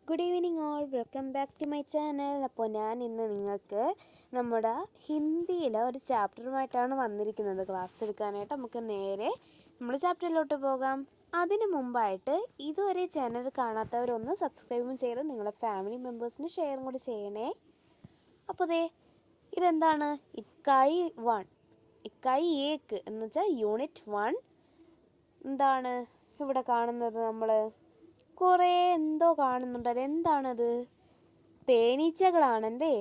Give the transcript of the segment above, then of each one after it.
Good evening all, welcome back to my channel. അപ്പോൾ ഞാൻ ഇന്ന് നിങ്ങൾക്ക് നമ്മുടെ ഹിന്ദിയിലെ ഒരു ചാപ്റ്ററുമായിട്ടാണ് വന്നിരിക്കുന്നത്. ക്ലാസ് എടുക്കാനായിട്ട് നമുക്ക് നേരെ നമ്മൾ ചാപ്റ്ററിലോട്ട് പോകാം. അതിന് മുമ്പായിട്ട് ഇതുവരെ ചാനൽ കാണാത്തവരൊന്ന് സബ്സ്ക്രൈബും ചെയ്ത് നിങ്ങളുടെ ഫാമിലി മെമ്പേഴ്സിന് ഷെയറും കൂടി ചെയ്യണേ. അപ്പോൾ ഇതെന്താണ്? ഇക്കായി 1, ഇക്കായി ഏക്ക് എന്ന് വെച്ചാൽ യൂണിറ്റ് 1. എന്താണ് ഇവിടെ കാണുന്നത്? നമ്മൾ കുറേ എന്തോ കാണുന്നുണ്ടല്ലോ. എന്താണത്? തേനീച്ചകളാണല്ലേ.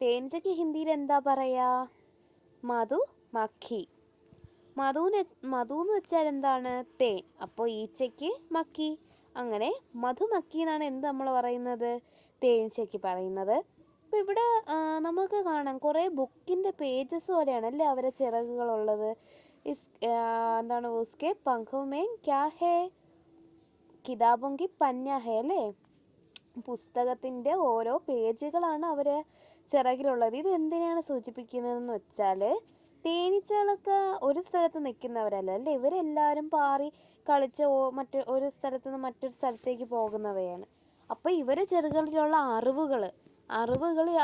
തേനീച്ചയ്ക്ക് ഹിന്ദിയിൽ എന്താ പറയുക? മധു മക്കി. മധു എന്ന് വെച്ചാൽ എന്താണ്? തേൻ. അപ്പോൾ ഈച്ചയ്ക്ക് മക്കി. അങ്ങനെ മധുമക്കി എന്നാണ് എന്ത് നമ്മൾ പറയുന്നത്? തേനീച്ചയ്ക്ക് പറയുന്നത്. അപ്പോൾ ഇവിടെ നമുക്ക് കാണാം കുറേ ബുക്കിൻ്റെ പേജസ് പോലെയാണല്ലേ അവരെ ചിറകുകളുള്ളത്. എന്താണ്? ഉസ്കെ പങ്കുമേ ക്യാ ഹേ? കിതാബുങ്കി പഞ്ഞ ഹേ അല്ലേ. പുസ്തകത്തിൻ്റെ ഓരോ പേജുകളാണ് അവർ ചിറകിലുള്ളത്. ഇത് എന്തിനാണ് സൂചിപ്പിക്കുന്നതെന്ന് വെച്ചാൽ തേനീച്ചകളൊക്കെ ഒരു സ്ഥലത്ത് നിൽക്കുന്നവരല്ല അല്ലേ. ഇവരെല്ലാവരും പാറി കളിച്ച് ഒരു സ്ഥലത്ത് നിന്ന് മറ്റൊരു സ്ഥലത്തേക്ക് പോകുന്നവയാണ്. അപ്പോൾ ഇവർ ചെറുകളിലുള്ള അറിവുകൾ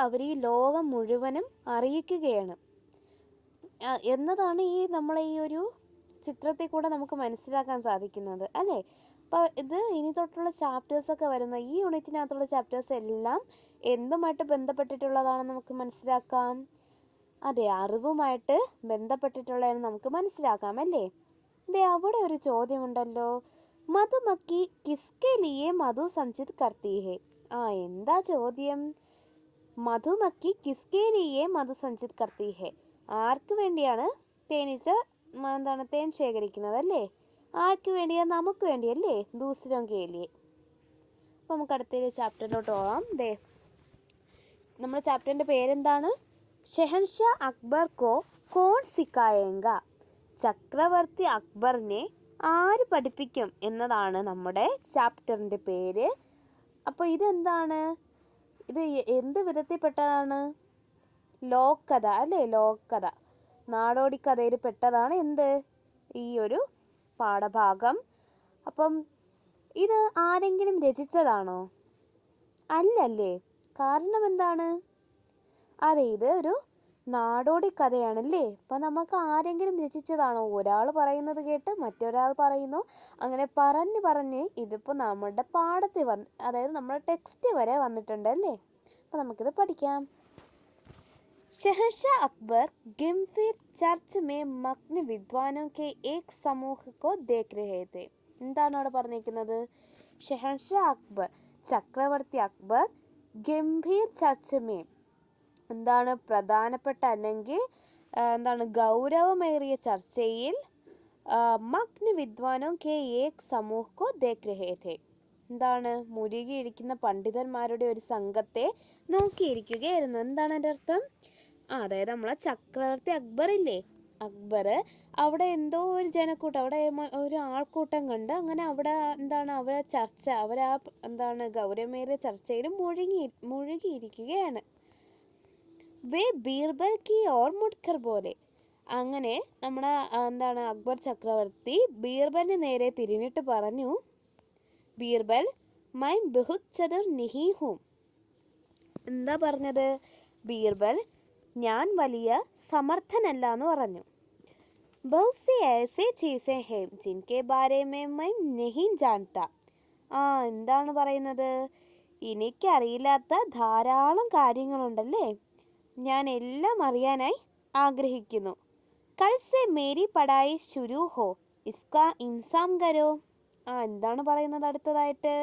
അവർ ഈ ലോകം മുഴുവനും അറിയിക്കുകയാണ് എന്നതാണ് നമ്മളെ ഈ ഒരു ചിത്രത്തിൽ കൂടെ നമുക്ക് മനസ്സിലാക്കാൻ സാധിക്കുന്നത് അല്ലേ. അപ്പോൾ ഇത് ഇനി തൊട്ടുള്ള ചാപ്റ്റേഴ്സൊക്കെ വരുന്ന ഈ യൂണിറ്റിനകത്തുള്ള ചാപ്റ്റേഴ്സ് എല്ലാം എന്തുമായിട്ട് ബന്ധപ്പെട്ടിട്ടുള്ളതാണെന്ന് നമുക്ക് മനസ്സിലാക്കാം. അതെ, അറിവുമായിട്ട് ബന്ധപ്പെട്ടിട്ടുള്ളതെന്ന് നമുക്ക് മനസ്സിലാക്കാം അല്ലേ. അവിടെ ഒരു ചോദ്യമുണ്ടല്ലോ. മധുമക്കി കിസ്കെ ലിയെ മധു സഞ്ചിത് കർത്തി ഹേ? എന്താ ചോദ്യം? മധുമക്കി കിസ്കെ ലിയെ മധു സഞ്ചിത് കർത്തി ഹേ? ആർക്ക് വേണ്ടിയാണ് തേനീച്ച തേൻ ശേഖരിക്കുന്നത് അല്ലേ? ആർക്ക് വേണ്ടിയാ? നമുക്ക് വേണ്ടിയല്ലേ. ദൂസരോं के लिए. അപ്പോൾ നമുക്ക് അടുത്തൊരു ചാപ്റ്ററിലോട്ട് പോകാം. നമ്മുടെ ചാപ്റ്ററിൻ്റെ പേരെന്താണ്? ഷെഹൻഷാ അക്ബർ കോ കോൺ സിക്കായേങ്ക? ചക്രവർത്തി അക്ബറിനെ ആര് പഠിപ്പിക്കും എന്നതാണ് നമ്മുടെ ചാപ്റ്ററിൻ്റെ പേര്. അപ്പോൾ ഇതെന്താണ്? ഇത് എന്ത് വിധത്തിൽപ്പെട്ടതാണ്? ലോക്കഥ അല്ലേ. ലോക്കഥ, നാടോടിക്കഥയിൽ പെട്ടതാണ് എന്ത്? ഈ ഒരു പാഠഭാഗം. അപ്പം ഇത് ആരെങ്കിലും രചിച്ചതാണോ? അല്ലല്ലേ. കാരണം എന്താണ്? അതെ, ഇത് ഒരു നാടോടി കഥയാണല്ലേ. അപ്പം നമുക്ക് ആരെങ്കിലും രചിച്ചതാണോ? ഒരാൾ പറയുന്നത് കേട്ട് മറ്റൊരാൾ പറയുന്നു. അങ്ങനെ പറഞ്ഞ് ഇതിപ്പോൾ നമ്മുടെ പാഠത്തിൽ അതായത് നമ്മുടെ ടെക്സ്റ്റ് വരെ വന്നിട്ടുണ്ടല്ലേ. അപ്പോൾ നമുക്കിത് പഠിക്കാം. शहंशाह अकबर गंभीर चर्च में मग्न विद्वानों के एक समूह को देख रहे थे. എന്താണ് അവിടെ പറഞ്ഞിരിക്കുന്നത്? ഷെഹൻഷാ അക്ബർ, ചക്രവർത്തി അക്ബർ, ഗംഭീർ ചർച്ച മേ എന്താണ്? പ്രധാനപ്പെട്ട അല്ലെങ്കിൽ എന്താണ്? ഗൗരവമേറിയ ചർച്ചയിൽ മഗ്ന വിദ്വാനോ കെ ഏക് സമൂഹ കോ ദേഖ് രഹേ ഥേ. എന്താണ്? മുഴുകിയിരിക്കുന്ന പണ്ഡിതന്മാരുടെ ഒരു സംഘത്തെ നോക്കിയിരിക്കുകയായിരുന്നു. എന്താണ് എൻ്റെ അർത്ഥം? അതായത് നമ്മളെ ചക്രവർത്തി അക്ബർ ഇല്ലേ, അക്ബർ അവിടെ എന്തോ ഒരു ജനക്കൂട്ടം, അവിടെ ഒരു ആൾക്കൂട്ടം കണ്ട് അങ്ങനെ അവിടെ എന്താണ് അവരാ എന്താണ് ഗൗരവമേറിയ ചർച്ചയിൽ മുഴുകിയിരിക്കുകയാണ്. വേ ബീർബൽ കി ഓർ മുഡ്കർ പോലെ. അങ്ങനെ നമ്മുടെ എന്താണ് അക്ബർ ചക്രവർത്തി ബീർബലിന് നേരെ തിരിഞ്ഞിട്ട് പറഞ്ഞു, ബീർബൽ മൈ ബഹുത് ചതുർ നഹീ ഹൂം. എന്താ പറഞ്ഞത്? ബീർബൽ, ഞാൻ വലിയ സമർത്ഥനല്ല എന്ന് പറഞ്ഞു. बहुत सी ऐसे चीज़ें हैं जिनके बारे में मैं नहीं जानता. എന്താണ് പറയുന്നത്? എനിക്കറിയില്ലാത്ത ധാരാളം കാര്യങ്ങളുണ്ടല്ലേ, ഞാൻ എല്ലാം അറിയാനായി ആഗ്രഹിക്കുന്നു. കൽ സെ മേരി പഠായി ശുരു ഹോ, ഇസ്കാ ഇൻസാം കരോ. എന്താണ് പറയുന്നത് അടുത്തതായിട്ട്?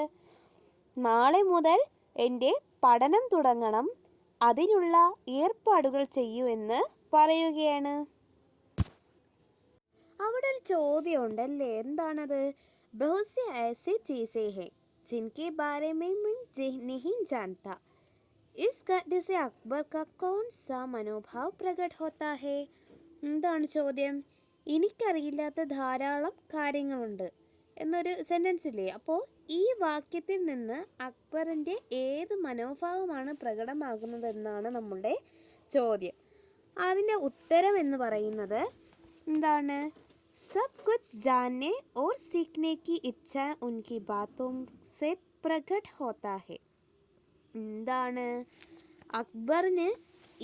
നാളെ മുതൽ എൻ്റെ പഠനം തുടങ്ങണം, അതിനുള്ള ഏർപ്പാടുകൾ ചെയ്യൂ എന്ന് പറയുകയാണ്. അവിടെ ഒരു ചോദ്യം ഉണ്ടല്ലേ. എന്താണത്? ബഹുത് സി ഐസി ചീസേ ഹേ ജിൻകെ ബാരെ മേ നഹീ ജാൻതാ. ഇസ് ഘട്ടൻ സെ അക്ബർ കാ കൗൻ സാ മനോഭാവ് പ്രകട് ഹോത്താ ഹേ? എന്താണ് ചോദ്യം? എനിക്കറിയില്ലാത്ത ധാരാളം കാര്യങ്ങളുണ്ട് എന്നൊരു സെൻറ്റൻസ് ഇല്ലേ. അപ്പോൾ ഈ വാക്യത്തിൽ നിന്ന് അക്ബറിൻ്റെ ഏത് മനോഭാവമാണ് പ്രകടമാകുന്നതെന്നാണ് നമ്മളുടെ ചോദ്യം. അതിൻ്റെ ഉത്തരം എന്ന് പറയുന്നത് എന്താണ്? സബ് കുച്ച് ജാനനെ ഓർ സീഖ്നെ കി ഇച്ഛ ഉൻകി ബാത്തോം സെ പ്രകട് ഹോത്താ ഹെ. എന്താണ് അക്ബറിന്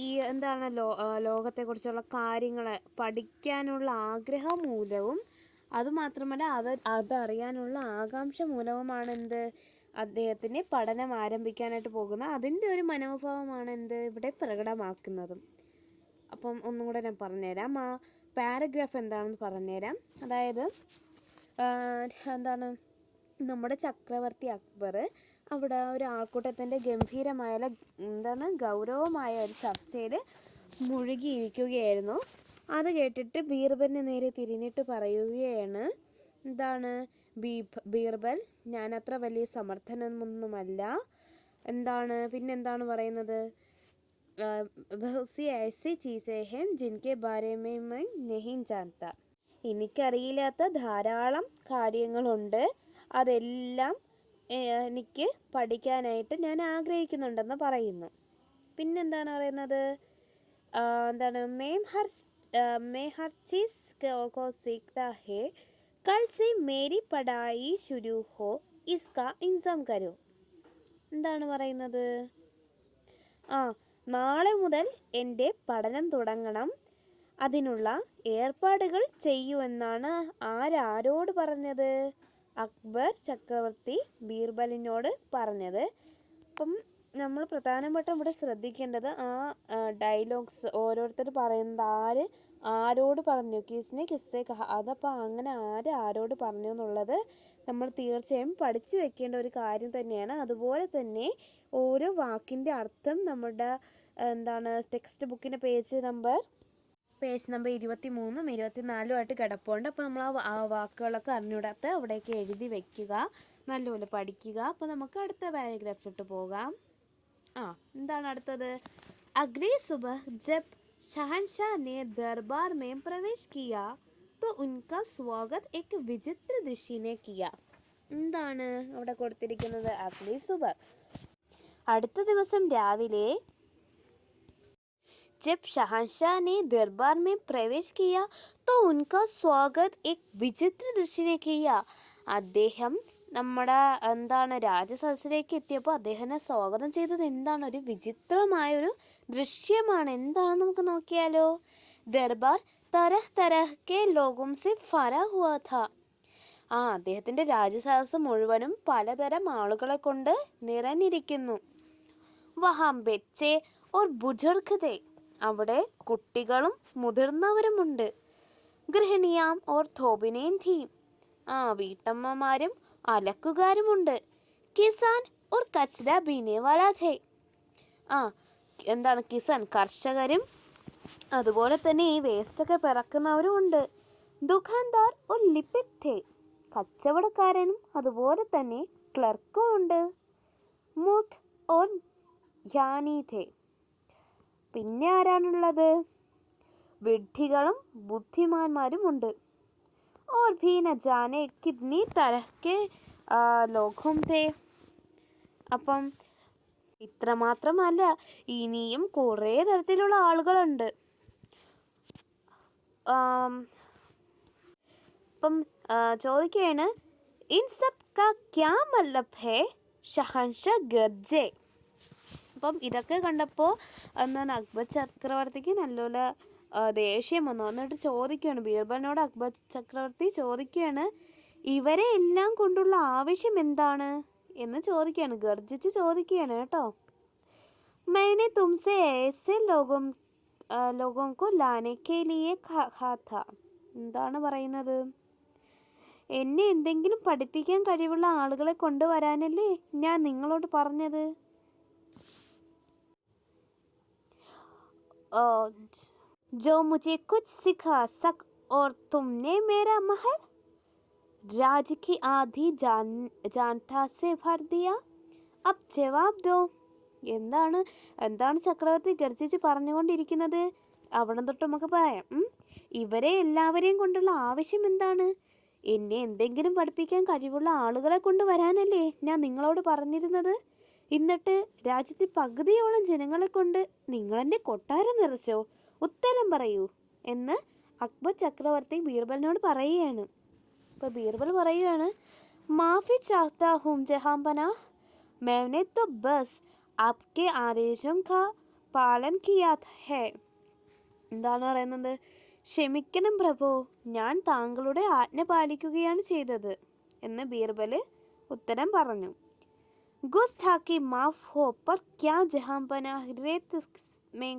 ഈ എന്താണ് ലോകത്തെക്കുറിച്ചുള്ള കാര്യങ്ങൾ പഠിക്കാനുള്ള ആഗ്രഹം മൂലവും അതുമാത്രമല്ല അതറിയാനുള്ള ആകാംക്ഷ മൂലവുമാണ് എന്ത് അദ്ദേഹത്തിന് പഠനം ആരംഭിക്കാനായിട്ട് പോകുന്ന അതിൻ്റെ ഒരു മനോഭാവമാണ് എന്ത് ഇവിടെ പ്രകടമാക്കുന്നതും. അപ്പം ഒന്നും കൂടെ ഞാൻ പറഞ്ഞുതരാം. ആ പാരഗ്രാഫ് എന്താണെന്ന് പറഞ്ഞുതരാം. അതായത് എന്താണ് നമ്മുടെ ചക്രവർത്തി അക്ബർ അവിടെ ഒരു ആൾക്കൂട്ടത്തിൻ്റെ ഗംഭീരമായ ഗൗരവമായ ഒരു ചർച്ചയിൽ മുഴുകിയിരിക്കുകയായിരുന്നു. അത് കേട്ടിട്ട് ബീർബലിന് നേരെ തിരിഞ്ഞിട്ട് പറയുകയാണ്, എന്താണ് ബീർബൽ, ഞാനത്ര വലിയ സമർത്ഥനൊന്നുമല്ല. പിന്നെന്താണ് പറയുന്നത്, ऐसी चीज़ें हैं जिनके बारे में मैं नहीं जानता. എനിക്കറിയില്ലാത്ത ധാരാളം കാര്യങ്ങളുണ്ട്, അതെല്ലാം എനിക്ക് പഠിക്കാനായിട്ട് ഞാൻ ആഗ്രഹിക്കുന്നുണ്ടെന്ന് പറയുന്നു. പിന്നെന്താണ് പറയുന്നത്, मैं हर चीज़ को सीखता है. कल से मेरी पढ़ाई शुरू हो, इसका इंतज़ाम करो. എന്താണ് പറയുന്നത്, നാളെ മുതൽ എൻ്റെ പഠനം തുടങ്ങണം, അതിനുള്ള ഏർപ്പാടുകൾ ചെയ്യുമെന്നാണ് ആരോട് പറഞ്ഞത്? അക്ബർ ചക്രവർത്തി ബീർബലിനോട് പറഞ്ഞത്. അപ്പം നമ്മൾ പ്രധാനമായിട്ടും ഇവിടെ ശ്രദ്ധിക്കേണ്ടത് ആ ഡയലോഗ്സ് ഓരോരുത്തർ പറയുന്നത് ആരോട് പറഞ്ഞു, കിസ്നെ കിസ്സെ കഹ, അതപ്പോൾ അങ്ങനെ ആരോട് പറഞ്ഞു എന്നുള്ളത് നമ്മൾ തീർച്ചയായും പഠിച്ചു വെക്കേണ്ട ഒരു കാര്യം തന്നെയാണ്. അതുപോലെ തന്നെ ഓരോ വാക്കിൻ്റെ അർത്ഥം നമ്മുടെ ടെക്സ്റ്റ് ബുക്കിൻ്റെ പേജ് നമ്പർ 23ഉം 24ഉമായിട്ട് കിടപ്പുണ്ട്. അപ്പോൾ നമ്മൾ ആ വാക്കുകളൊക്കെ അറിഞ്ഞൂടാത്ത അവിടെയൊക്കെ എഴുതി വെക്കുക, നല്ലപോലെ പഠിക്കുക. അപ്പോൾ നമുക്ക് അടുത്ത പാരഗ്രാഫിലോട്ട് പോകാം. എന്താണ് അടുത്തത്, അഗ്ലേ സുബഹ് ജബ് शहंशाह ने दरबार में प्रवेश किया तो उनका स्वागत एक विचित्र दृश्य ने किया. എന്താണ് അവിടെ കൊടുത്തിരിക്കുന്നത്, അഗ്ലേ സുബഹ് അടുത്ത ദിവസം രാവിലെ जब शहंशाह ने दरबार में प्रवेश किया तो उनका स्वागत एक विचित्र दृश्य ने किया. അദ്ദേഹം നമ്മുടെ രാജസദസ്സിലേക്ക് എത്തിയപ്പോൾ അദ്ദേഹത്തെ സ്വാഗതം ചെയ്തത് ഒരു വിചിത്രമായൊരു ദൃശ്യമാണ്. എന്താണെന്ന് നമുക്ക് നോക്കിയാലോ. ദർബാർ തരഹ് തരഹ് കെ ലോഗോം സെ ഭരാ ഹുവാ ഥാ. അദ്ദേഹത്തിൻ്റെ രാജസദസ്സ് മുഴുവനും പലതരം ആളുകളെ കൊണ്ട് നിറഞ്ഞിരിക്കുന്നു. വഹാം ബच्चे और बुजुर्ग थे. അവിടെ കുട്ടികളും മുതിർന്നവരുമുണ്ട്. ഗൃഹിണിയാം ഓർ ധോബിനേം ഥീ. വീട്ടമ്മമാരും അലക്കുകാരുമുണ്ട്. കിസാൻ ഓർ കച്ചറ ബീനെ വാലാ ഥേ. കിസാൻ കർഷകരും അതുപോലെ തന്നെ ഈ വേസ്റ്റൊക്കെ പിറക്കുന്നവരും ഉണ്ട്. ദുഖാൻദാർ ഓർ ലിപിക് ഥേ. കച്ചവടക്കാരനും അതുപോലെ തന്നെ ക്ലർക്കും ഉണ്ട്. മൂർഖ് ഓർ ജ്ഞാനി ഥേ. പിന്നെ ആരാണുള്ളത്, വിഡ്ഢികളും ബുദ്ധിമാന്മാരും ഉണ്ട്. ഓർ ഭീ ന ജാനെ കിത്നി തരഹ് കെ ലോഗോം ഥേ. അപ്പം ഇത്ര മാത്രമല്ല, ഇനിയും കുറേ തരത്തിലുള്ള ആളുകളുണ്ട്. അപ്പം ചോദിക്കുകയാണ്, ഇൻ സബ് കാ ക്യാ മത്ലബ് ഹേ ഷഹൻഷാ ഗർജെ. അപ്പം ഇതൊക്കെ കണ്ടപ്പോൾ അക്ബർ ചക്രവർത്തിക്ക് നല്ലപോലെ ദേഷ്യം വന്നു. എന്നിട്ട് ചോദിക്കുകയാണ്, ബീർബലിനോട് അക്ബർ ചക്രവർത്തി ചോദിക്കുകയാണ്, ഇവരെ എല്ലാം കൊണ്ടുള്ള ആവശ്യം എന്താണ് എന്ന് ചോദിക്കുകയാണ്, ഗർജിച്ച് ചോദിക്കുകയാണ് കേട്ടോ. मैंने तुमसे ऐसे लोगों को लाने के लिए कहा था. എന്താണ് പറയുന്നത്, എന്നെ എന്തെങ്കിലും പഠിപ്പിക്കാൻ കഴിവുള്ള ആളുകളെ കൊണ്ടുവരാനല്ലേ ഞാൻ നിങ്ങളോട് പറഞ്ഞത്. जो मुझे कुछ सिखा सक और तुमने मेरा महल राज की आधी जानता से भर दिया. अब जवाब दो. എന്താണ് ചക്രവർത്തി ഗർജിച്ച് പറഞ്ഞുകൊണ്ടിരിക്കുന്നത്. അവിടെ തൊട്ട് നമുക്ക് പറയാം, ഇവരെ എല്ലാവരെയും കൊണ്ടുള്ള ആവശ്യം എന്താണ്, എന്നെ എന്തെങ്കിലും പഠിപ്പിക്കാൻ കഴിവുള്ള ആളുകളെ കൊണ്ടുവരാനല്ലേ ഞാൻ നിങ്ങളോട് പറഞ്ഞിരുന്നത്. എന്നിട്ട് രാജ്യത്തെ പകുതിയോളം ജനങ്ങളെ കൊണ്ട് നിങ്ങളെന്നെ കൊട്ടാരം നിറച്ചോ, ഉത്തരം പറയൂ എന്ന് അക്ബർ ചക്രവർത്തി ബീർബലിനോട് പറയുകയാണ്. അപ്പോൾ ബീർബൽ പറയുകയാണ്, മാഫി ചാഹ്താ ഹൂം ജഹാംപന, मैंने तो बस आपके आदेशों का പാലൻ കിയാ ഹേ. എന്താണ് പറയുന്നത്? ക്ഷമിക്കണം പ്രഭു, ഞാൻ താങ്കളുടെ ആജ്ഞ പാലിക്കുകയാണ് ചെയ്തത് എന്ന് ബീർബൽ ഉത്തരം പറഞ്ഞു. ഗുസ്താഖി മാഫ് ഹോ पर क्या जहांपना रेत में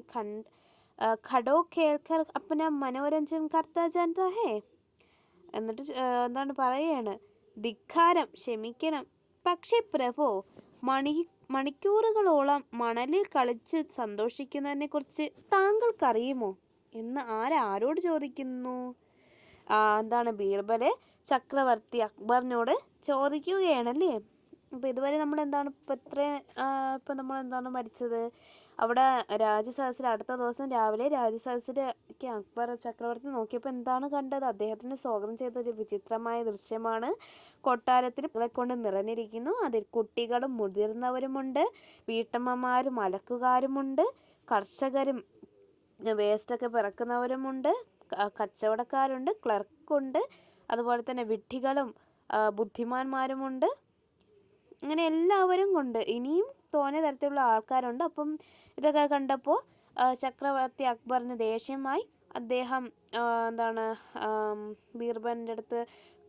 खड़ो खेलकर अपना मनोरंजन करता जानता है. എന്നിട്ട് എന്താണ് പറയുകയാണ്, ധിക്കാരം, ക്ഷമിക്കണം, പക്ഷേ പ്രഭു, മണിക്കൂറുകളോളം മണലിൽ കളിച്ച് സന്തോഷിക്കുന്നതിനെ കുറിച്ച് താങ്കൾക്കറിയുമോ എന്ന് ആരോട് ചോദിക്കുന്നു? എന്താണ് ബീർബൽ ചക്രവർത്തി അക്ബറിനോട് ചോദിക്കുകയാണല്ലേ. അപ്പോൾ ഇതുവരെ നമ്മൾ എന്താണ് ഇപ്പം നമ്മൾ എന്താണ് പഠിച്ചത്? അവിടെ രാജസദസ്സിൽ അടുത്ത ദിവസം രാവിലെ രാജസദസ്സിലേക്ക് അക്ബർ ചക്രവർത്തി നോക്കിയപ്പോൾ എന്താണ് കണ്ടത്? അദ്ദേഹത്തിന് സ്വാഗതം ചെയ്ത ഒരു വിചിത്രമായ ദൃശ്യമാണ്. കൊട്ടാരത്തിൽ കൊണ്ട് നിറഞ്ഞിരിക്കുന്നു. അതിൽ കുട്ടികളും മുതിർന്നവരുമുണ്ട്, വീട്ടമ്മമാരും അലക്കുകാരുമുണ്ട്, കർഷകരും വേസ്റ്റൊക്കെ പിറക്കുന്നവരുമുണ്ട്, കച്ചവടക്കാരുണ്ട്, ക്ലർക്കുണ്ട്, അതുപോലെ തന്നെ വിഡ്ഢികളും ബുദ്ധിമാന്മാരുമുണ്ട്. അങ്ങനെ എല്ലാവരും കൊണ്ട് ഇനിയും തോന്നിയ തരത്തിലുള്ള ആൾക്കാരുണ്ട്. അപ്പം ഇതൊക്കെ കണ്ടപ്പോൾ ചക്രവർത്തി അക്ബറിന് ദേഷ്യമായി. അദ്ദേഹം എന്താണ് ബീർബലിൻ്റെ അടുത്ത്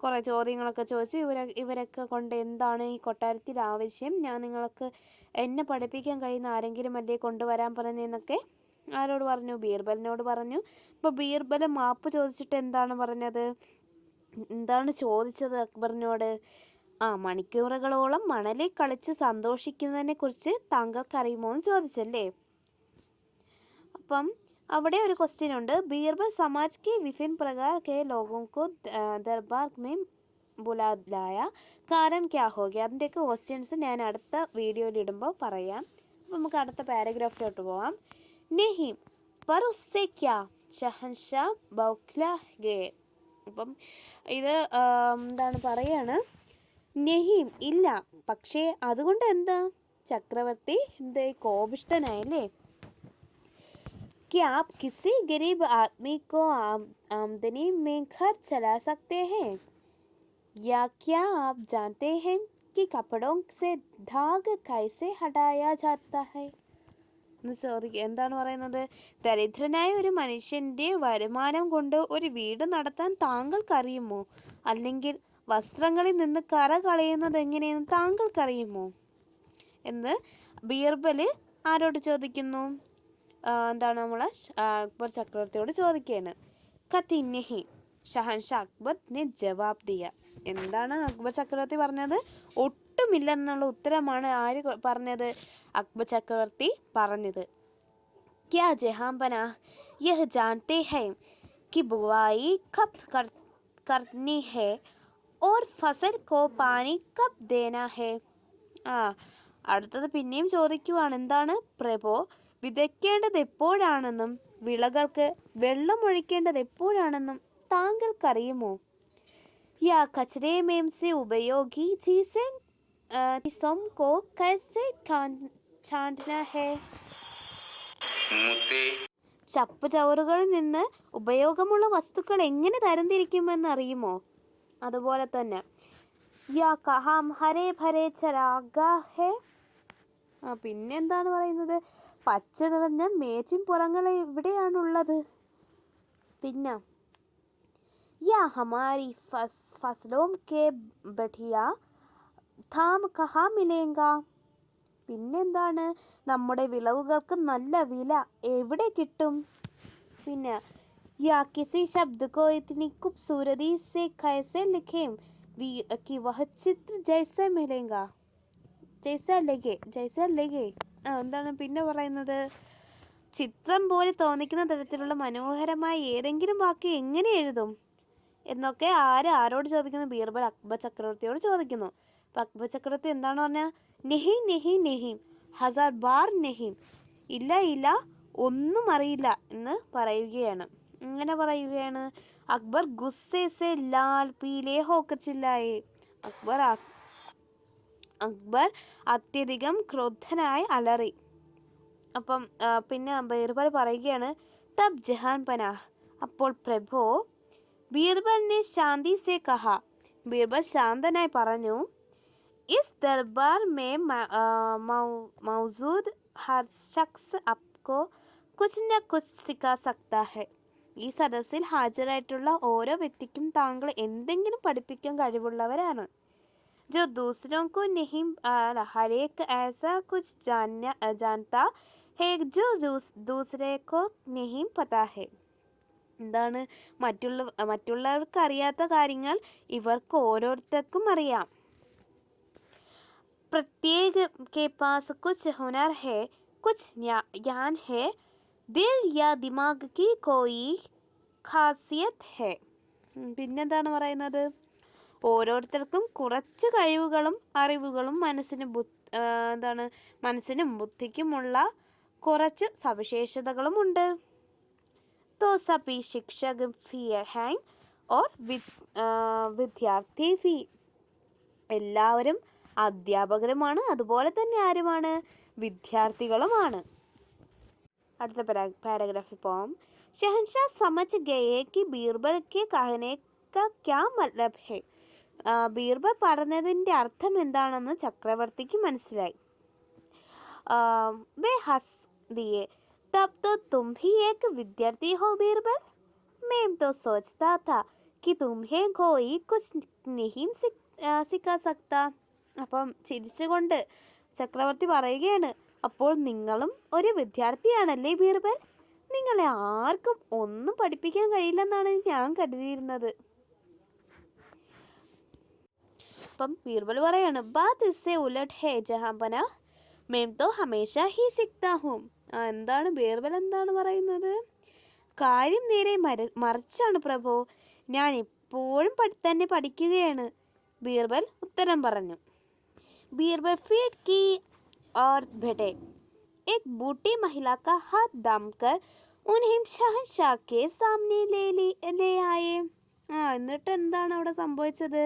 കുറേ ചോദ്യങ്ങളൊക്കെ ചോദിച്ചു. ഇവരൊക്കെ കൊണ്ട് എന്താണ് ഈ കൊട്ടാരത്തിൽ ആവശ്യം? ഞാൻ നിങ്ങൾക്ക് എന്നെ പഠിപ്പിക്കാൻ കഴിയുന്ന ആരെങ്കിലും അല്ലേ കൊണ്ടുവരാൻ പറഞ്ഞതെന്നൊക്കെ ആരോട് പറഞ്ഞു? ബീർബലിനോട് പറഞ്ഞു. അപ്പോൾ ബീർബൽ മാപ്പ് ചോദിച്ചിട്ട് എന്താണ് പറഞ്ഞത്? എന്താണ് ചോദിച്ചത് അക്ബറിനോട്? മണിക്കൂറുകളോളം മണലിൽ കളിച്ച് സന്തോഷിക്കുന്നതിനെ കുറിച്ച് താങ്കൾക്കറിയുമോ എന്ന് ചോദിച്ചല്ലേ. അപ്പം അവിടെ ഒരു ക്വസ്റ്റ്യൻ ഉണ്ട്. ബീർബൽ സമാജ് കെ വിഭിन्न പ്രകാർ കെ ലോഗോं को ദർബാർ में बुला लाया, कारण क्या हो गया? അതിൻ്റെയൊക്കെ ക്വസ്റ്റ്യൻസ് ഞാൻ അടുത്ത വീഡിയോയിൽ ഇടുമ്പോൾ പറയാം. അപ്പം നമുക്ക് അടുത്ത പാരഗ്രാഫിലോട്ട് പോവാം. नहीं पर उससे क्या, शहंशाह बौखला गए. അപ്പം ഇത് എന്താണ് പറയാണ്, നെഹീം ഇല്ല, പക്ഷേ അതുകൊണ്ട് എന്താ? ചക്രവർത്തി എന്താ കോപിഷ്ഠനായല്ലേ. क्या आप किसी गरीब आदमी को आमदनी में घर चला सकते हैं? या क्या आप जानते हैं कि कपड़ों से दाग कैसे हटाया जाता है? എന്താണ് പറയുന്നത്? ദരിദ്രനായ ഒരു മനുഷ്യൻ്റെ വരുമാനം കൊണ്ട് ഒരു വീട് നടത്താൻ താങ്കൾക്കറിയുമോ? അല്ലെങ്കിൽ വസ്ത്രങ്ങളിൽ നിന്ന് കറ കളയുന്നത് എങ്ങനെയെന്ന് താങ്കൾക്കറിയുമോ എന്ന് ബീർബൽ ആരോട് ചോദിക്കുന്നു? എന്താണ് നമ്മൾ അക്ബർ ചക്രവർത്തിയോട് ചോദിക്കുകയാണ്. കത്തി നെഹി ഷഹൻഷാ അക്ബർ നെ ജവാബ് ദിയ. എന്താണ് അക്ബർ ചക്രവർത്തി പറഞ്ഞത്? ഒട്ടുമില്ലെന്നുള്ള ഉത്തരമാണ് ആര് പറഞ്ഞത്? അക്ബർ ചക്രവർത്തി പറഞ്ഞത്. ക്യാ ജഹാംപനാ യഹ് ജാൻതേ ഹൈ कि बुआई कब करनी है और फसल को पानी कब देना है. അടുത്തത് പിന്നെയും ചോദിക്കുവാണ്. എന്താണ് പ്രഭോ, വിതയ്ക്കേണ്ടത് എപ്പോഴാണെന്നും വിളകൾക്ക് വെള്ളമൊഴിക്കേണ്ടത് എപ്പോഴാണെന്നും താങ്കൾക്കറിയുമോ? യാ കച്ചറേ മേം സെ ഉപയോഗി ചീസോं को कैसे छांटना है. ചപ്പ് ചവറുകളിൽ നിന്ന് ഉപയോഗമുള്ള വസ്തുക്കൾ എങ്ങനെ തരംതിരിക്കുമെന്ന് അറിയുമോ? അതുപോലെ തന്നെ യാ കഹാം ഹരേ ഭരേ ചരാഗാ ഹേ. പിന്നെന്താണ് പറയുന്നത്? പച്ച നിറഞ്ഞ മേച്ചിൻ പുറങ്ങൾ എവിടെയാണുള്ളത്? പിന്നെ യാ ഹമാരി ഫസലോം കെ ബഠിയ ധാം കഹാ മിലേങ്കാ. പിന്നെന്താണ്? നമ്മുടെ വിളവുകൾക്ക് നല്ല വില എവിടെ കിട്ടും? പിന്നെ യാ കിസി ശബ്ദ കോ ഇത്നി ഖൂബ്സൂരതി സെ കൈസെ ലിഖേം कि वह चित्र जैसे मिलेगा जैसा लगे. എന്താണ് പിന്നെ പറയുന്നത്? ചിത്രം പോലെ തോന്നിക്കുന്ന തരത്തിലുള്ള മനോഹരമായ ഏതെങ്കിലും വാക്ക് എങ്ങനെ എഴുതും എന്നൊക്കെ ആരോട് ചോദിക്കുന്നു? ബീർബൽ അക്ബർ ചക്രവർത്തിയോട് ചോദിക്കുന്നു. അപ്പം അക്ബർ ചക്രവർത്തി എന്താണ് പറഞ്ഞാൽ? നെഹീം നെഹീം നെഹീം ഹസാർ ബാർ നെഹീം. ഇല്ല ഒന്നും അറിയില്ല എന്ന് പറയുകയാണ്. ഇങ്ങനെ പറയുകയാണ്. അക്ബർ ഗുസ്സേ സെ ലാൽ പീലേ ഹോക്കർ ചില്ലായേ. അക്ബർ അത്യധികം ക്രുദ്ധനായി അലറി. അപ്പം പിന്നെ ബീർബൽ പറയുകയാണ്. തബ് ജഹാൻ പനാഹ്, അപ്പോൾ പ്രഭോ. ബീർബലിനെ ശാന്തി സെ കഹ. ബീർബൽ ശാന്തനായി പറഞ്ഞു. इस दरबार में मौजूद हर शख्स आपको कुछ न कुछ सिखा सकता है. ഈ സദസ്സിൽ ഹാജരായിട്ടുള്ള ഓരോ വ്യക്തിക്കും താങ്കൾ എന്തെങ്കിലും പഠിപ്പിക്കാൻ കഴിവുള്ളവരാണ്. जो दूसरों को नहीं हर एक ऐसा कुछ जानता है जो दूसरे को नहीं पता है. എന്താണ് മറ്റുള്ളവർക്ക് അറിയാത്ത കാര്യങ്ങൾ ഇവർക്ക് ഓരോരുത്തർക്കും അറിയാം. प्रत्येक के पास कुछ हुनर है, कुछ ज्ञान है, दिल या दिमाग की कोई खासियत है. പിന്നെന്താണ് പറയുന്നത്? ഓരോരുത്തർക്കും കുറച്ച് കഴിവുകളും അറിവുകളും മനസ്സിനും ബുദ്ധിക്കുമുള്ള കുറച്ച് സവിശേഷതകളുമുണ്ട്. तो सभी शिक्षक भी हैं और വിദ്യാർത്ഥി भी. എല്ലാവരും അധ്യാപകരുമാണ്, അതുപോലെ തന്നെ ആരുമാണ്? വിദ്യാർത്ഥികളുമാണ്. അടുത്ത പാരഗ്രാഫിൽ പോകാം. शहंशाह समझ गए कि बीरबल के कहने का क्या मतलब है. ബീർബൽ പറഞ്ഞതിൻ്റെ അർത്ഥം എന്താണെന്ന് ചക്രവർത്തിക്ക് മനസ്സിലായി. വേ ഹസ് ദിയെ. तब तो तुम भी एक विद्यार्थी हो बीरबल. मैं तो सोचता था कि तुम्हें कोई कुछ नहीं सिखा सकता. അപ്പം ചിരിച്ചുകൊണ്ട് ചക്രവർത്തി പറയുകയാണ്, അപ്പോൾ നിങ്ങളും ഒരു വിദ്യാർത്ഥിയാണല്ലേ ബീർബൽ? നിങ്ങളെ ആർക്കും ഒന്നും പഠിപ്പിക്കാൻ കഴിയില്ലെന്നാണ് ഞാൻ കരുതിയിരുന്നത്. അപ്പം ബീർബൽ പറയാണ്, ബാത് ഇസ്സെ ഉലട്ട് ഹേ ജഹാംപന, മേം തോ ഹമേഷ ഹി സിക്താ ഹൂം. എന്താണ് ബീർബൽ എന്താണ് പറയുന്നത്? കാര്യം നേരെ മറിച്ചാണ് പ്രഭു, ഞാൻ ഇപ്പോഴും തന്നെ പഠിക്കുകയാണ്. ബീർബൽ ഉത്തരം പറഞ്ഞു. ബീർബൽ ഫീഡ് കി और बैठे. एक बूढ़ी महिला का हाथ थामकर उन्हें शहंशाह के सामने ले आए. എന്നിട്ട് എന്താണ് അവിടെ സംഭവിച്ചത്?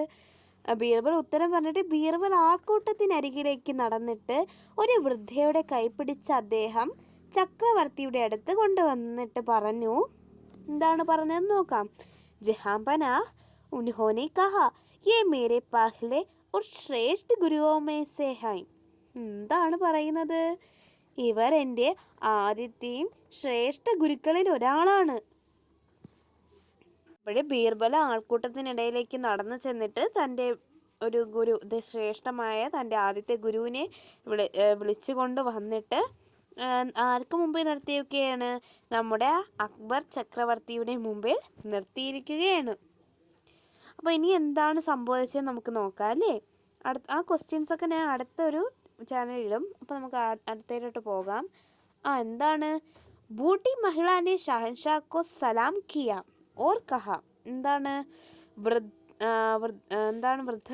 ബീർബൽ ഉത്തരം പറഞ്ഞിട്ട് ബീർബൽ ആൾക്കൂട്ടത്തിനരികിലേക്ക് നടന്നിട്ട് ഒരു വൃദ്ധയുടെ കൈപിടിച്ച അദ്ദേഹം ചക്രവർത്തിയുടെ അടുത്ത് കൊണ്ടുവന്നിട്ട് പറഞ്ഞു. എന്താണ് പറഞ്ഞതെന്ന് നോക്കാം. ജഹാംപന ഉൻഹോനെ കഹാ യേ മേരെ പഹ്ലെ और श्रेष्ठ गुरुओं में से हैं. എന്താണ് പറയുന്നത്? ഇവർ എൻ്റെ ആദ്യത്തെയും ശ്രേഷ്ഠ ഗുരുക്കളിൽ ഒരാളാണ്. അപ്പോഴേ ബീർബൽ ആൾക്കൂട്ടത്തിനിടയിലേക്ക് നടന്നു ചെന്നിട്ട് തൻ്റെ ഒരു ശ്രേഷ്ഠമായ തൻ്റെ ആദ്യത്തെ ഗുരുവിനെ വിളിച്ചുകൊണ്ട് വന്നിട്ട് ആർക്ക് മുമ്പിൽ നിർത്തിയിരിക്കുകയാണ്? നമ്മുടെ അക്ബർ ചക്രവർത്തിയുടെ മുമ്പിൽ നിർത്തിയിരിക്കുകയാണ്. അപ്പോൾ ഇനി എന്താണ് സംഭവിച്ചത് നമുക്ക് നോക്കാം അല്ലേ? ആ ക്വസ്റ്റ്യൻസൊക്കെ ഞാൻ അടുത്തൊരു ചാനലിലും. അപ്പോൾ നമുക്ക് അടുത്തതിലോട്ട് പോകാം. എന്താണ്? ബൂട്ടി മഹിളാനെ ഷഹൻഷാ കോ സലാം കിയ ഓർ കഹ. എന്താണ് വൃദ്ധ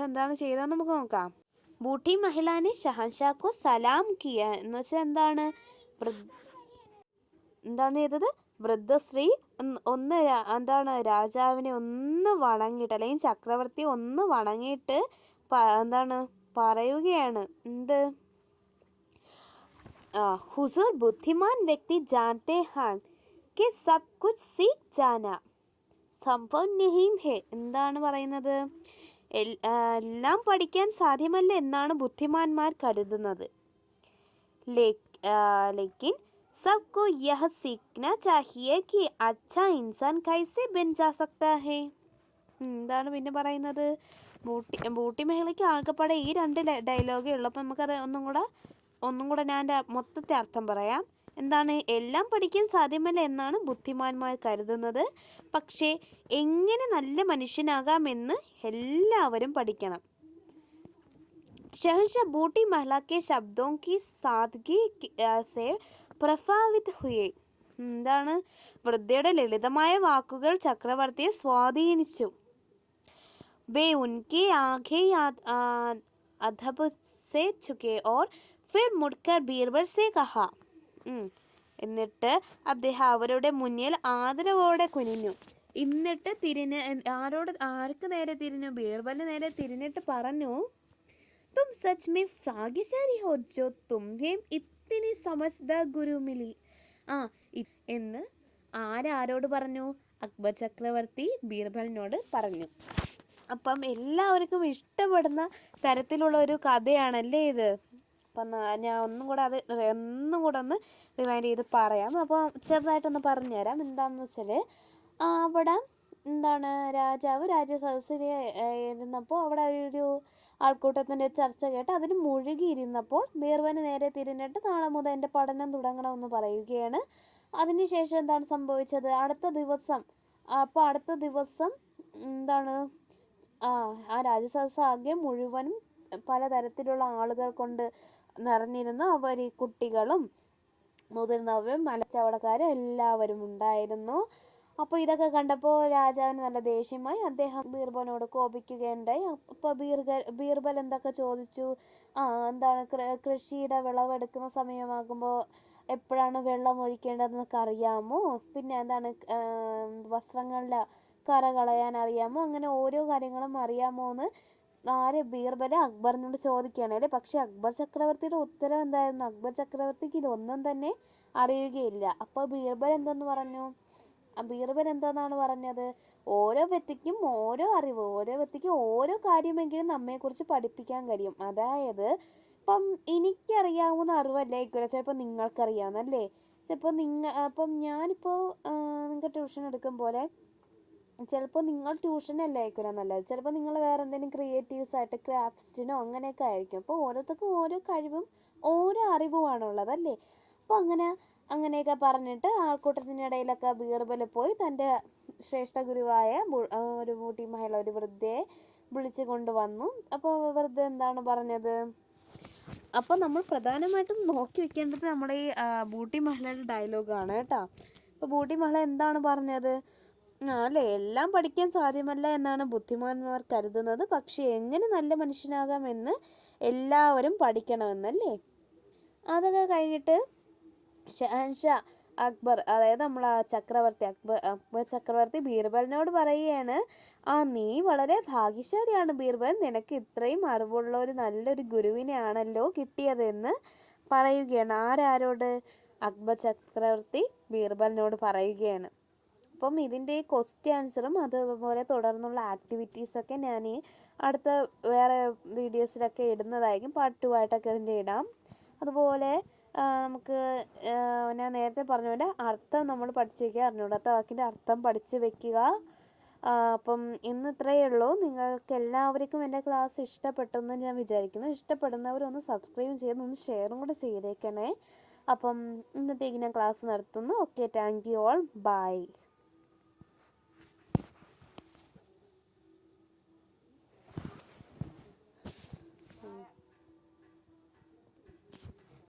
എന്താണ് ചെയ്തതെന്ന് നമുക്ക് നോക്കാം. ബൂട്ടി മഹിളാനെ ഷഹൻഷാ കോ സലാം കിയ എന്ന് വെച്ചാൽ എന്താണ് ചെയ്തത്? വൃദ്ധശ്രീ എന്താണ് രാജാവിനെ ഒന്ന് വണങ്ങിയിട്ട്, അല്ലെങ്കിൽ ചക്രവർത്തി ഒന്ന് വണങ്ങിയിട്ട് പറയുകയാണ്. എന്ത്? हुजूर बुद्धिमान व्यक्ति जानते हैं कि सब कुछ सीख जाना संभव नहीं है. എന്താണ് പറയുന്നത്? എല്ലാം പഠിക്കാൻ സാധ്യമല്ല എന്നാണ് ബുദ്ധിമാന്മാർ കരുതുന്നത്. लेकिन सबको यह सीखना चाहिए कि अच्छा इंसान कैसे बन जा सकता है. എന്താണ് പിന്നെ പറയുന്നത്? ബൂട്ടി മഹിളയ്ക്ക് ആകെപ്പാടെ ഈ 2 ഡയലോഗേ ഉള്ളൂ. അപ്പോൾ നമുക്കത് ഒന്നും കൂടെ ഞാൻ മൊത്തത്തെ അർത്ഥം പറയാം. എന്താണ്? എല്ലാം പഠിക്കാൻ സാധ്യമല്ല എന്നാണ് ബുദ്ധിമാന്മാർ കരുതുന്നത്, പക്ഷേ എങ്ങനെ നല്ല മനുഷ്യനാകാമെന്ന് എല്ലാവരും പഠിക്കണം. शहंशाह बूटी महिला के शब्दों की सादगी से प्रभावित हुए. എന്താണ്? വൃദ്ധയുടെ ലളിതമായ വാക്കുകൾ ചക്രവർത്തിയെ സ്വാധീനിച്ചു. वे उनके आगे अधब से झुके और फिर मुड़कर बीरबल से कहा. എന്നിട്ട് അദ്ദേഹം അവരുടെ മുന്നിൽ ആദരവോടെ കുനിഞ്ഞു. എന്നിട്ട് ആർക്ക് നേരെ തിരിഞ്ഞു? ബീർബലിന് നേരെ തിരിഞ്ഞിട്ട് പറഞ്ഞു, तुम सच में भाग्यशाली हो जो तुम्हें इतनी समझदार गुरु मिली. എന്ന് ആരോട് പറഞ്ഞു? അക്ബർ ചക്രവർത്തി ബീർബലിനോട് പറഞ്ഞു. അപ്പം എല്ലാവർക്കും ഇഷ്ടപ്പെടുന്ന തരത്തിലുള്ള ഒരു കഥയാണല്ലേ ഇത്. അപ്പം ഞാൻ ഒന്നും കൂടെ ഒന്ന് റിവൈൻഡ് ചെയ്ത് പറയാം. അപ്പോൾ ചെറുതായിട്ടൊന്ന് പറഞ്ഞുതരാം. എന്താണെന്ന് വെച്ചാൽ അവിടെ എന്താണ് രാജാവ് രാജസദസ്സിൽ ഇരുന്നപ്പോൾ അവിടെ ഒരു ആൾക്കൂട്ടത്തിൻ്റെ ചർച്ച കേട്ട് അതിന് മുഴുകിയിരുന്നപ്പോൾ ബീർബലിന് നേരെ തിരിഞ്ഞിട്ട് നാളെ മുതൽ എൻ്റെ പഠനം തുടങ്ങണമെന്ന് പറയുകയാണ്. അതിനുശേഷം എന്താണ് സംഭവിച്ചത്? അടുത്ത ദിവസം എന്താണ് ആ രാജസദസ്സ് ആകെ മുഴുവനും പലതരത്തിലുള്ള ആളുകൾ കൊണ്ട് നിറഞ്ഞിരുന്നു. അവർ കുട്ടികളും മുതിർന്നവരും മലച്ചവടക്കാരും എല്ലാവരും ഉണ്ടായിരുന്നു. അപ്പോൾ ഇതൊക്കെ കണ്ടപ്പോൾ രാജാവിന് നല്ല ദേഷ്യമായി. അദ്ദേഹം ബീർബലിനോട് കോപിക്കുകയുണ്ടായി. അപ്പോൾ ബീർബൽ എന്തൊക്കെ ചോദിച്ചു? എന്താണ് കൃഷിയുടെ വിളവെടുക്കുന്ന സമയമാകുമ്പോൾ എപ്പോഴാണ് വെള്ളം ഒഴിക്കേണ്ടതെന്നൊക്കെ അറിയാമോ? പിന്നെ എന്താണ് വസ്ത്രങ്ങളിലെ കറ കളയാൻ അറിയാമോ? അങ്ങനെ ഓരോ കാര്യങ്ങളും അറിയാമോ എന്ന് ബീർബൽ അക്ബറിനോട് ചോദിക്കുകയാണ് അല്ലേ. പക്ഷെ അക്ബർ ചക്രവർത്തിയുടെ ഉത്തരം എന്തായിരുന്നു? അക്ബർ ചക്രവർത്തിക്ക് ഇതൊന്നും തന്നെ അറിയുകയില്ല. അപ്പോൾ ബീർബൽ എന്താണെന്നാണ് പറഞ്ഞത്? ഓരോ വ്യക്തിക്കും ഓരോ അറിവ്, ഓരോ വ്യക്തിക്കും ഓരോ കാര്യമെങ്കിലും നമ്മെക്കുറിച്ച് പഠിപ്പിക്കാൻ കഴിയും. അതായത് ഇപ്പം എനിക്കറിയാവുന്ന അറിവല്ലായിരിക്കില്ല ചിലപ്പോൾ നിങ്ങൾക്കറിയാവുന്നല്ലേ. അപ്പം ഞാനിപ്പോൾ നിങ്ങൾക്ക് ട്യൂഷൻ എടുക്കും പോലെ ചിലപ്പോൾ നിങ്ങൾ ട്യൂഷനല്ലായിരിക്കില്ല നല്ലത്. ചിലപ്പോൾ നിങ്ങൾ വേറെ എന്തെങ്കിലും ക്രിയേറ്റീവ്സ് ആയിട്ട് ക്രാഫ്റ്റ്സിനോ അങ്ങനെയൊക്കെ ആയിരിക്കും. അപ്പോൾ ഓരോരുത്തർക്കും ഓരോ കഴിവും ഓരോ അറിവുമാണുള്ളത് അല്ലേ. അപ്പോൾ അങ്ങനെയൊക്കെ പറഞ്ഞിട്ട് ആൾക്കൂട്ടത്തിനിടയിലൊക്കെ ബീർബൽ പോയി തൻ്റെ ശ്രേഷ്ഠ ഗുരുവായ ഒരു ബൂട്ടി മഹൽ, ഒരു വൃദ്ധയെ വിളിച്ചു കൊണ്ടുവന്നു. അപ്പോൾ വൃദ്ധ എന്താണ് പറഞ്ഞത്? അപ്പോൾ നമ്മൾ പ്രധാനമായിട്ടും നോക്കി വെക്കേണ്ടത് നമ്മുടെ ഈ ബൂട്ടി മഹലയുടെ ഡയലോഗാണ് കേട്ടോ. അപ്പോൾ ബൂട്ടി മഹൽ എന്താണ് പറഞ്ഞത്? അല്ലേ, എല്ലാം പഠിക്കാൻ സാധ്യമല്ല എന്നാണ് ബുദ്ധിമാന്മാർ കരുതുന്നത്. പക്ഷെ എങ്ങനെ നല്ല മനുഷ്യനാകാമെന്ന് എല്ലാവരും പഠിക്കണമെന്നല്ലേ. അതൊക്കെ കഴിഞ്ഞിട്ട് ഷഹൻഷാ അക്ബർ, അതായത് നമ്മൾ അക്ബർ ചക്രവർത്തി ബീർബലിനോട് പറയുകയാണ്, നീ വളരെ ഭാഗ്യശാലിയാണ് ബീർബൽ, നിനക്ക് ഇത്രയും അറിവുള്ള ഒരു നല്ലൊരു ഗുരുവിനെയാണല്ലോ കിട്ടിയതെന്ന് പറയുകയാണ്. ആരോട്? അക്ബർ ചക്രവർത്തി ബീർബലിനോട് പറയുകയാണ്. അപ്പം ഇതിൻ്റെ ക്വസ്റ്റ്യൻ ആൻസറും അതുപോലെ തുടർന്നുള്ള ആക്ടിവിറ്റീസൊക്കെ ഞാൻ അടുത്ത വേറെ വീഡിയോസിലൊക്കെ ഇടുന്നതായിരിക്കും. പാർട്ട് 2 ആയിട്ടൊക്കെ ഇതിൻ്റെ ഇടാം. അതുപോലെ നമുക്ക് ഞാൻ നേരത്തെ പറഞ്ഞ പോലെ അർത്ഥം നമ്മൾ പഠിച്ചു വയ്ക്കുക, അറിഞ്ഞൂടാത്ത വാക്കിൻ്റെ അർത്ഥം പഠിച്ച് വയ്ക്കുക. അപ്പം ഇന്ന് ഇത്രയേ ഉള്ളൂ. നിങ്ങൾക്ക് എല്ലാവർക്കും എൻ്റെ ക്ലാസ് ഇഷ്ടപ്പെട്ടെന്ന് ഞാൻ വിചാരിക്കുന്നു. ഇഷ്ടപ്പെടുന്നവരൊന്ന് സബ്സ്ക്രൈബ് ചെയ്ത് ഒന്ന് ഷെയറും കൂടെ ചെയ്തേക്കണേ. അപ്പം ഇന്നത്തേക്ക് ഞാൻ ക്ലാസ് നടത്തുന്നു. Okay, thank you all, by.